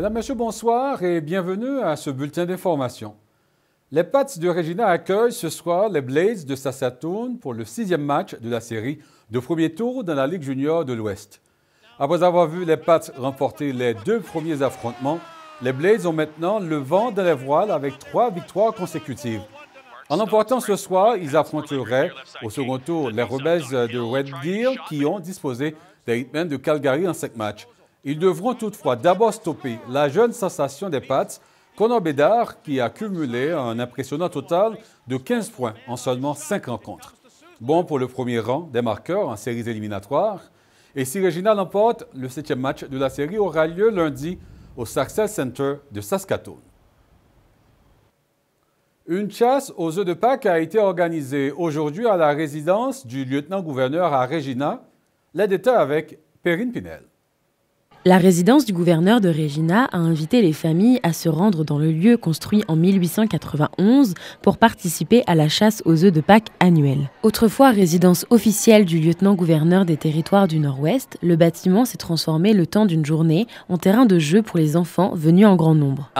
Mesdames, Messieurs, bonsoir et bienvenue à ce bulletin d'information. Les Pats de Regina accueillent ce soir les Blades de Saskatoon pour le 6e match de la série de premier tour dans la Ligue junior de l'Ouest. Après avoir vu les Pats remporter les 2 premiers affrontements, les Blades ont maintenant le vent dans les voiles avec 3 victoires consécutives. En emportant ce soir, ils affronteraient au second tour les Rebels de Red Deer qui ont disposé des Hitmen de Calgary en 5 matchs. Ils devront toutefois d'abord stopper la jeune sensation des Pats, Connor Bedard, qui a cumulé un impressionnant total de 15 points en seulement 5 rencontres. Bon pour le premier rang des marqueurs en séries éliminatoires. Et si Regina l'emporte, le 7e match de la série aura lieu lundi au Saxel Center de Saskatoon. Une chasse aux œufs de Pâques a été organisée aujourd'hui à la résidence du lieutenant-gouverneur à Regina. Les détails avec Perrine Pinel. La résidence du gouverneur de Regina a invité les familles à se rendre dans le lieu construit en 1891 pour participer à la chasse aux œufs de Pâques annuelle. Autrefois résidence officielle du lieutenant-gouverneur des territoires du Nord-Ouest, le bâtiment s'est transformé le temps d'une journée en terrain de jeu pour les enfants venus en grand nombre.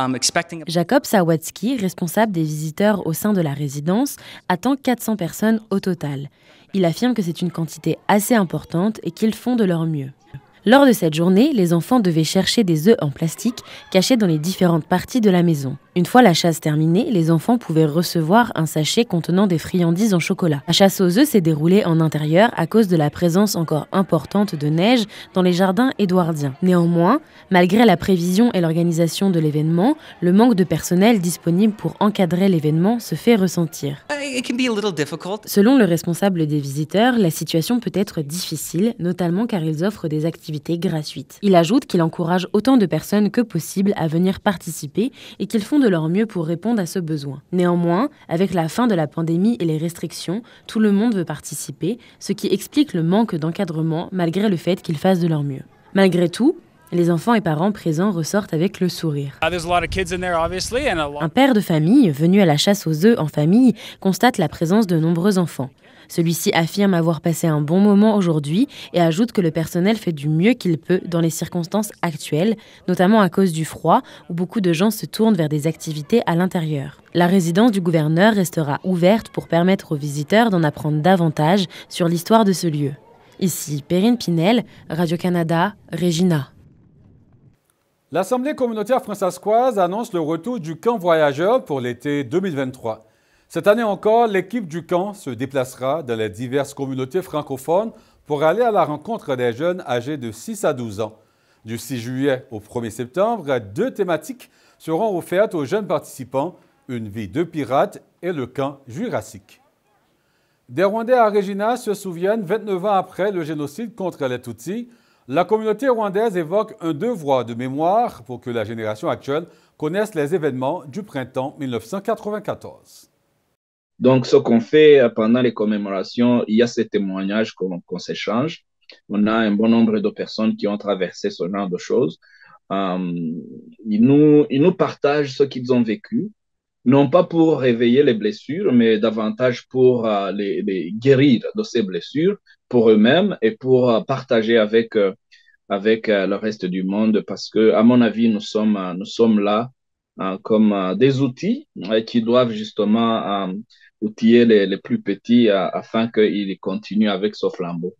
Jacob Sawatsky, responsable des visiteurs au sein de la résidence, attend 400 personnes au total. Il affirme que c'est une quantité assez importante et qu'ils font de leur mieux. Lors de cette journée, les enfants devaient chercher des œufs en plastique cachés dans les différentes parties de la maison. Une fois la chasse terminée, les enfants pouvaient recevoir un sachet contenant des friandises en chocolat. La chasse aux œufs s'est déroulée en intérieur à cause de la présence encore importante de neige dans les jardins édouardiens. Néanmoins, malgré la prévision et l'organisation de l'événement, le manque de personnel disponible pour encadrer l'événement se fait ressentir. Selon le responsable des visiteurs, la situation peut être difficile, notamment car ils offrent des activités gratuites. Il ajoute qu'il encourage autant de personnes que possible à venir participer et qu'ils font de leur mieux pour répondre à ce besoin. Néanmoins, avec la fin de la pandémie et les restrictions, tout le monde veut participer, ce qui explique le manque d'encadrement malgré le fait qu'ils fassent de leur mieux. Malgré tout, les enfants et parents présents ressortent avec le sourire. Un père de famille, venu à la chasse aux œufs en famille, constate la présence de nombreux enfants. Celui-ci affirme avoir passé un bon moment aujourd'hui et ajoute que le personnel fait du mieux qu'il peut dans les circonstances actuelles, notamment à cause du froid où beaucoup de gens se tournent vers des activités à l'intérieur. La résidence du gouverneur restera ouverte pour permettre aux visiteurs d'en apprendre davantage sur l'histoire de ce lieu. Ici, Perrine Pinel, Radio-Canada, Regina. L'Assemblée communautaire fransaskoise annonce le retour du camp voyageur pour l'été 2023. Cette année encore, l'équipe du camp se déplacera dans les diverses communautés francophones pour aller à la rencontre des jeunes âgés de 6 à 12 ans. Du 6 juillet au 1er septembre, 2 thématiques seront offertes aux jeunes participants, une vie de pirate et le camp jurassique. Des Rwandais à Regina se souviennent 29 ans après le génocide contre les Tutsis. La communauté rwandaise évoque un devoir de mémoire pour que la génération actuelle connaisse les événements du printemps 1994. Donc, ce qu'on fait pendant les commémorations, il y a ces témoignages qu'on s'échange. On a un bon nombre de personnes qui ont traversé ce genre de choses. Ils nous partagent ce qu'ils ont vécu, non pas pour réveiller les blessures, mais davantage pour les guérir de ces blessures pour eux-mêmes et pour partager avec le reste du monde. Parce que, à mon avis, nous sommes là comme des outils qui doivent justement outiller les plus petits afin qu'ils continuent avec ce flambeau.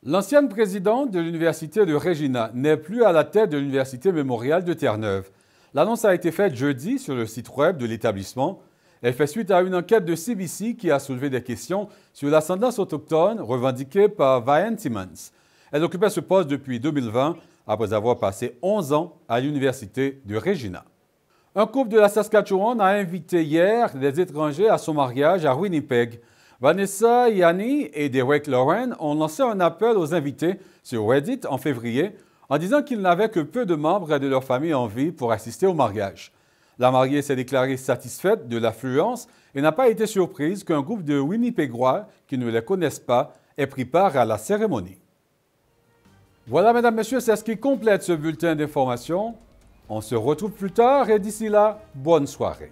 L'ancienne présidente de l'Université de Regina n'est plus à la tête de l'Université mémoriale de Terre-Neuve. L'annonce a été faite jeudi sur le site web de l'établissement. Elle fait suite à une enquête de CBC qui a soulevé des questions sur l'ascendance autochtone revendiquée par Vian Timmons. Elle occupait ce poste depuis 2020 après avoir passé 11 ans à l'Université de Regina. Un couple de la Saskatchewan a invité hier des étrangers à son mariage à Winnipeg. Vanessa Yanni et Derek Lauren ont lancé un appel aux invités sur Reddit en février en disant qu'ils n'avaient que peu de membres de leur famille en vie pour assister au mariage. La mariée s'est déclarée satisfaite de l'affluence et n'a pas été surprise qu'un groupe de Winnipégois qui ne les connaissent pas ait pris part à la cérémonie. Voilà, mesdames, messieurs, c'est ce qui complète ce bulletin d'information. On se retrouve plus tard et d'ici là, bonne soirée.